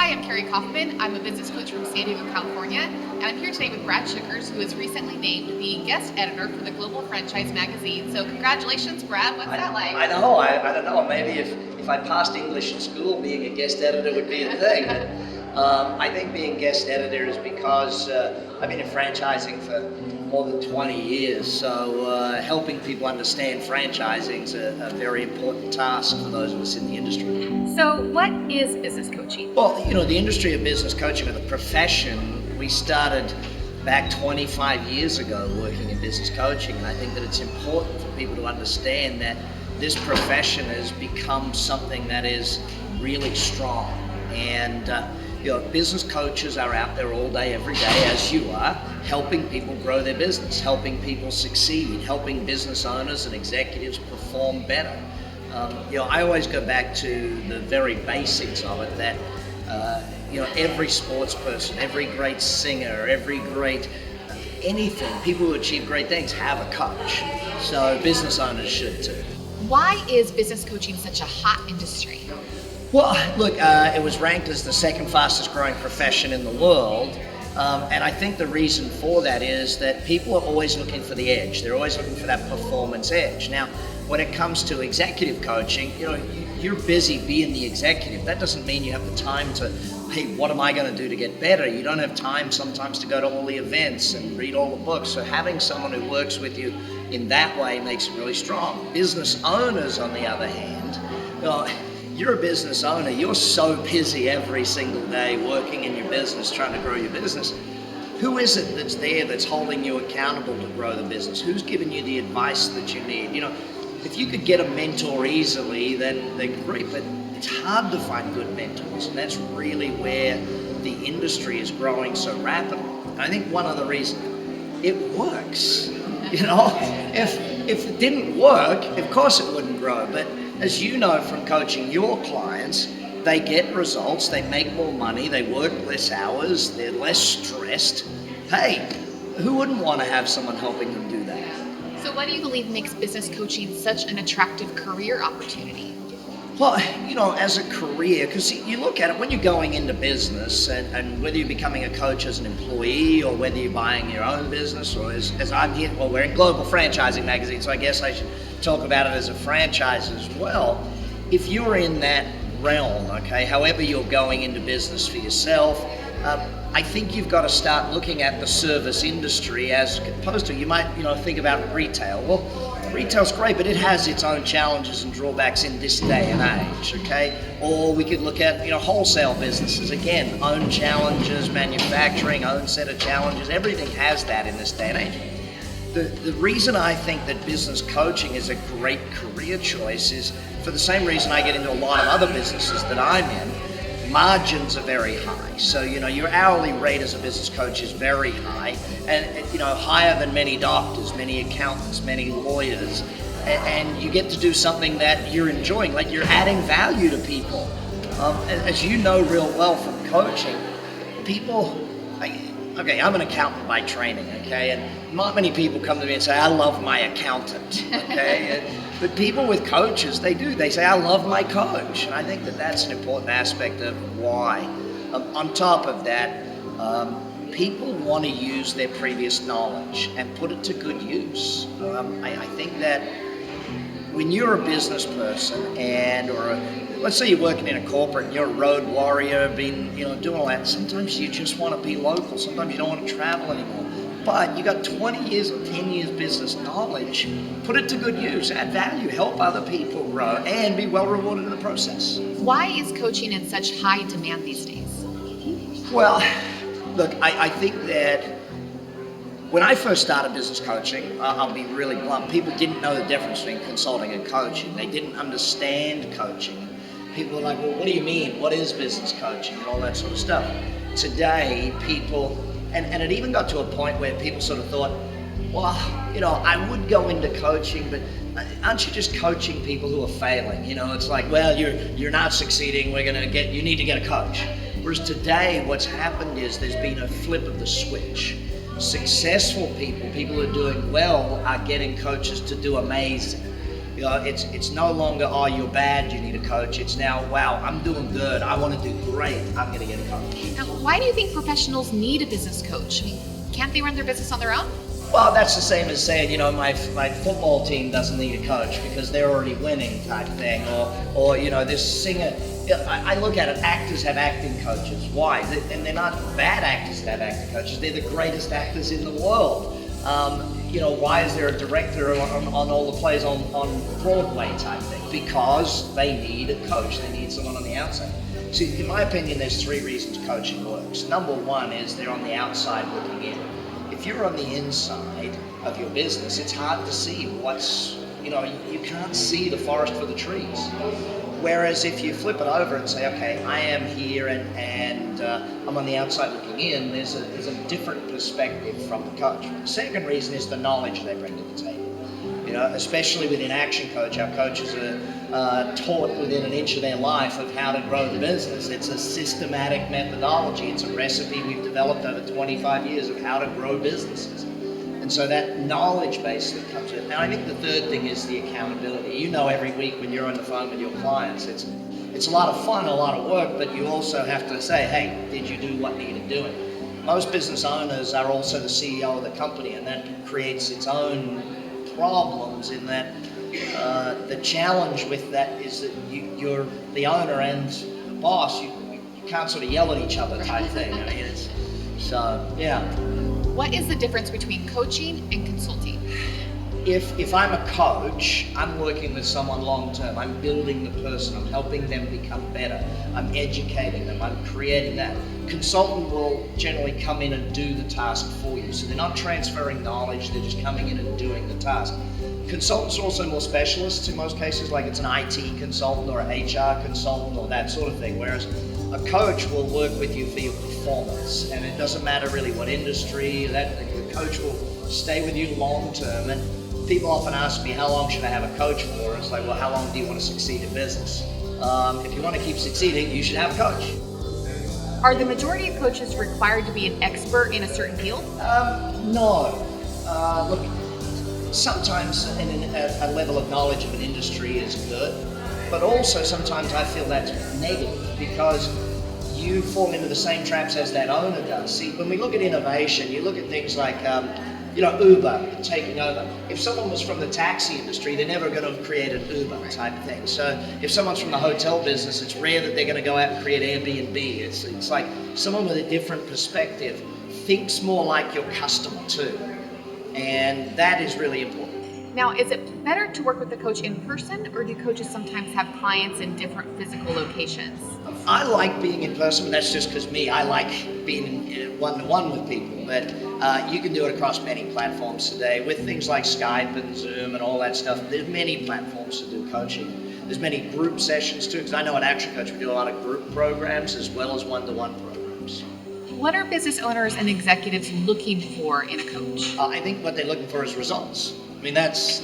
Hi, I'm Carrie Kaufman. I'm a business coach from San Diego, California, and I'm here today with Brad Sugars, who was recently named the guest editor for the Global Franchise magazine. So congratulations, Brad. What's that like? I know. I don't know. Maybe if I passed English in school, being a guest editor would be a thing. But I think being guest editor is because I've been in franchising for more than 20 years. So helping people understand franchising is a very important task for those of us in the industry. So what is business coaching? Well, the industry of business coaching, or the profession, we started back 25 years ago working in business coaching, and I think that it's important for people to understand that this profession has become something that is really strong. And business coaches are out there all day, every day, as you are, helping people grow their business, helping people succeed, helping business owners and executives perform better. I always go back to the very basics of it, that every sports person, every great singer, every great anything, people who achieve great things have a coach. So business owners should too. Why is business coaching such a hot industry? Well, look, it was ranked as the second fastest growing profession in the world. And I think the reason for that is that people are always looking for the edge. They're always looking for that performance edge. Now, when it comes to executive coaching, you're busy being the executive. That doesn't mean you have the time to, hey, what am I going to do to get better? You don't have time sometimes to go to all the events and read all the books. So having someone who works with you in that way makes it really strong. Business owners, on the other hand, you're a business owner. You're so busy every single day working in your business, trying to grow your business. Who is it that's there that's holding you accountable to grow the business? Who's giving you the advice that you need? If you could get a mentor easily, then great, but it's hard to find good mentors, and that's really where the industry is growing so rapidly. And I think one other reason, it works. If it didn't work, of course it wouldn't grow. But as you know from coaching your clients, they get results, they make more money, they work less hours, they're less stressed. Hey, who wouldn't want to have someone helping them do that? So what do you believe makes business coaching such an attractive career opportunity? Well, as a career, because you look at it when you're going into business, and whether you're becoming a coach as an employee or whether you're buying your own business, or as I'm here, well, we're in Global Franchising magazine, so I guess I should talk about it as a franchise as well. If you're in that realm, okay, however you're going into business for yourself, I think you've got to start looking at the service industry as opposed to, you might, think about retail. Well, retail's great, but it has its own challenges and drawbacks in this day and age, okay? Or we could look at, wholesale businesses. Again, own challenges, manufacturing, own set of challenges. Everything has that in this day and age. The reason I think that business coaching is a great career choice is for the same reason I get into a lot of other businesses that I'm in. Margins are very high. So, your hourly rate as a business coach is very high, and, higher than many doctors, many accountants, many lawyers. And you get to do something that you're enjoying, like you're adding value to people. As you know real well from coaching, I'm an accountant by training, okay? And not many people come to me and say, I love my accountant, okay? But people with coaches, they do. They say, I love my coach. And I think that that's an important aspect of why. On top of that, people want to use their previous knowledge and put it to good use. I think that when you're a business person let's say you're working in a corporate and you're a road warrior, doing all that, sometimes you just want to be local. Sometimes you don't want to travel anymore. But you got 20 years or 10 years business knowledge, put it to good use, add value, help other people grow, and be well rewarded in the process. Why is coaching in such high demand these days? Well, look, I think that when I first started business coaching, I'll be really blunt, people didn't know the difference between consulting and coaching. They didn't understand coaching. People were like, well, what do you mean? What is business coaching? And all that sort of stuff. Today, people, and it even got to a point where people sort of thought, well, I would go into coaching, but aren't you just coaching people who are failing? It's like, well, you're not succeeding, you need to get a coach. Whereas today, what's happened is there's been a flip of the switch. Successful people who are doing well, are getting coaches to do amazing. It's no longer, oh, you're bad, you need a coach. It's now, wow, I'm doing good, I want to do great, I'm going to get a coach. Now, why do you think professionals need a business coach? I mean, can't they run their business on their own? Well, that's the same as saying, my football team doesn't need a coach because they're already winning type thing. Or this singer, I look at it, actors have acting coaches. Why? And they're not bad actors that have acting coaches. They're the greatest actors in the world. Why is there a director on all the plays on Broadway type thing? Because they need a coach. They need someone on the outside. See, in my opinion, there's 3 reasons coaching works. Number 1 is they're on the outside looking in. If you're on the inside of your business, it's hard to see you can't see the forest for the trees. Whereas if you flip it over and say, okay, I am here and I'm on the outside looking in, there's a different perspective from the coach. The second reason is the knowledge they bring to the table. Especially within Action Coach, our coaches are taught within an inch of their life of how to grow the business. It's a systematic methodology. It's a recipe we've developed over 25 years of how to grow businesses. And so that knowledge base that comes in. Now, I think the third thing is the accountability. Every week when you're on the phone with your clients, it's a lot of fun, a lot of work, but you also have to say, hey, did you do what needed doing? Most business owners are also the CEO of the company, and that creates its own problems in that the challenge with that is that you're the owner and the boss, you can't sort of yell at each other type thing. Yeah. What is the difference between coaching and consulting? If I'm a coach, I'm working with someone long term. I'm building the person. I'm helping them become better. I'm educating them. I'm creating that. Consultant will generally come in and do the task for you. So they're not transferring knowledge. They're just coming in and doing the task. Consultants are also more specialists in most cases, like it's an IT consultant or an HR consultant or that sort of thing. Whereas a coach will work with you for your performance, and it doesn't matter really what industry. The coach will stay with you long term. And people often ask me, how long should I have a coach for? It's like, well, how long do you want to succeed in business? If you want to keep succeeding, you should have a coach. Are the majority of coaches required to be an expert in a certain field? No. Look, sometimes a level of knowledge of an industry is good, but also sometimes I feel that's negative because you fall into the same traps as that owner does. See, when we look at innovation, you look at things like Uber taking over. If someone was from the taxi industry, they're never going to have created Uber type thing. So if someone's from the hotel business, it's rare that they're going to go out and create Airbnb. It's like someone with a different perspective thinks more like your customer too. And that is really important. Now, is it better to work with the coach in person, or do coaches sometimes have clients in different physical locations? I like being in person, but that's just because I like being one-to-one with people. But you can do it across many platforms today with things like Skype and Zoom and all that stuff. There's many platforms to do coaching. There's many group sessions too, because I know at Action Coach we do a lot of group programs as well as one-to-one programs. What are business owners and executives looking for in a coach? I think what they're looking for is results. I mean, that's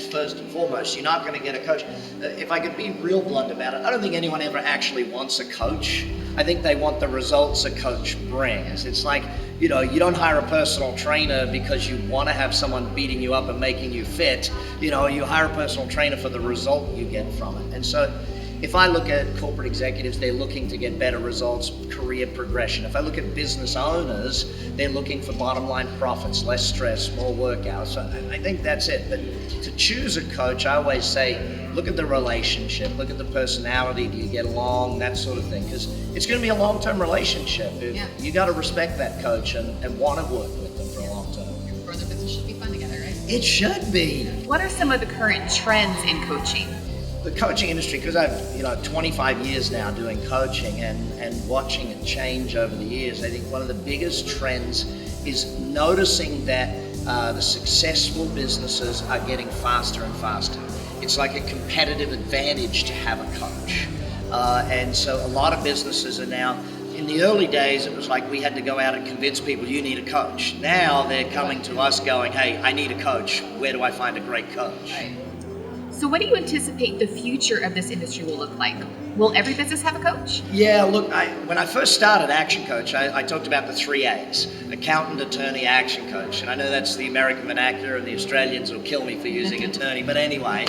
first and foremost. You're not going to get a coach. If I could be real blunt about it, I don't think anyone ever actually wants a coach. I think they want the results a coach brings. It's like, you don't hire a personal trainer because you want to have someone beating you up and making you fit. You hire a personal trainer for the result you get from it. And so if I look at corporate executives, they're looking to get better results, career progression. If I look at business owners, they're looking for bottom line profits, less stress, more work hours. So I think that's it. But to choose a coach, I always say, look at the relationship, look at the personality, do you get along, that sort of thing. Because it's going to be a long-term relationship. You got to respect that coach and want to work with them for a long time. Or the business should be fun together, right? It should be. What are some of the current trends in coaching? The coaching industry, because I've 25 years now doing coaching and watching it change over the years, I think one of the biggest trends is noticing that the successful businesses are getting faster and faster. It's like a competitive advantage to have a coach. And so a lot of businesses are now, in the early days it was like we had to go out and convince people you need a coach. Now they're coming to us going, hey, I need a coach. Where do I find a great coach? Right. So what do you anticipate the future of this industry will look like? Will every business have a coach? Yeah, look, when I first started Action Coach, I talked about the 3 A's: accountant, attorney, action coach. And I know that's the American vernacular and the Australians will kill me for using attorney, but anyway,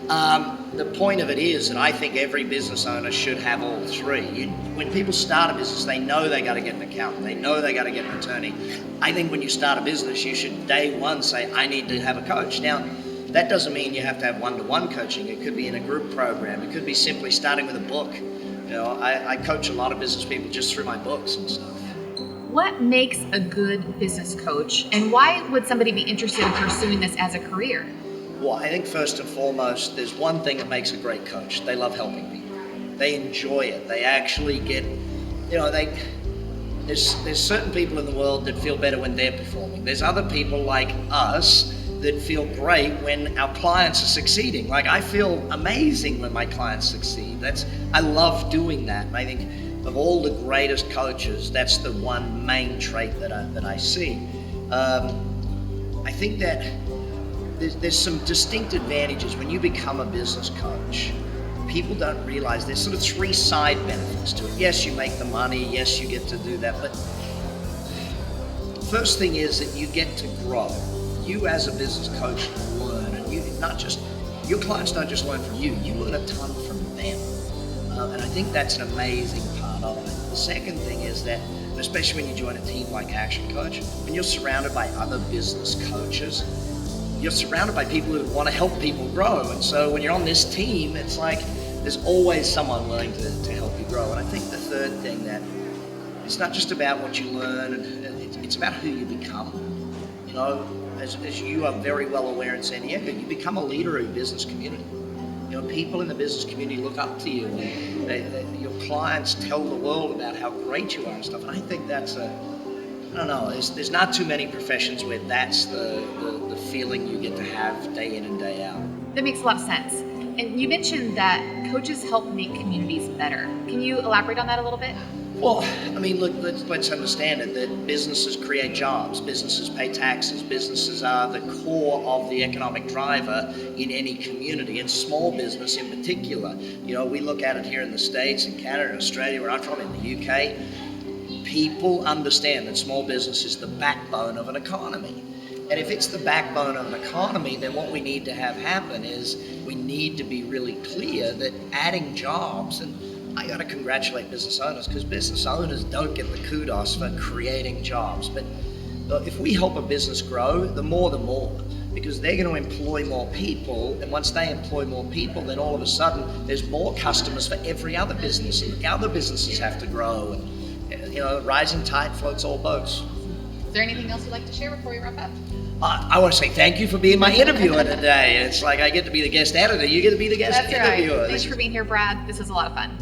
The point of it is that I think every business owner should have all three. When people start a business, they know they got to get an accountant, they know they got to get an attorney. I think when you start a business, you should day one say, I need to have a coach. Now, that doesn't mean you have to have one-to-one coaching. It could be in a group program. It could be simply starting with a book. I coach a lot of business people just through my books and stuff. What makes a good business coach, and why would somebody be interested in pursuing this as a career? Well, I think first and foremost, there's one thing that makes a great coach. They love helping people. They enjoy it. They actually get, there's certain people in the world that feel better when they're performing. There's other people like us that feel great when our clients are succeeding. Like, I feel amazing when my clients succeed. I love doing that. And I think of all the greatest coaches, that's the one main trait that I see. I think that there's some distinct advantages when you become a business coach. People don't realize there's sort of three side benefits to it. Yes, you make the money. Yes, you get to do that. But first thing is that you get to grow. You as a business coach learn, and your clients don't just learn from you. You learn a ton from them, and I think that's an amazing part of it. The second thing is that, especially when you join a team like Action Coach, when you're surrounded by other business coaches, you're surrounded by people who want to help people grow. And so when you're on this team, it's like there's always someone willing to help you grow. And I think the third thing, that it's not just about what you learn, and it's about who you become. As you are very well aware in San Diego, you become a leader of your business community. People in the business community look up to you, and your clients tell the world about how great you are and stuff. And I think that's I don't know, there's not too many professions where that's the feeling you get to have day in and day out. That makes a lot of sense. And you mentioned that coaches help make communities better. Can you elaborate on that a little bit? Well, I mean, look, let's understand it, that businesses create jobs, businesses pay taxes, businesses are the core of the economic driver in any community, and small business in particular. We look at it here in the States, in Canada, and Australia, where I'm from, in the UK. People understand that small business is the backbone of an economy. And if it's the backbone of an economy, then what we need to have happen is we need to be really clear that adding jobs, and I got to congratulate business owners, because business owners don't get the kudos for creating jobs. But if we help a business grow, the more, because they're going to employ more people. And once they employ more people, then all of a sudden there's more customers for every other business. And the other businesses have to grow. And, rising tide floats all boats. Is there anything else you'd like to share before we wrap up? I want to say thank you for being my interviewer today. It's like I get to be the guest editor. You get to be the guest interviewer. Right. Thanks for being here, Brad. This was a lot of fun.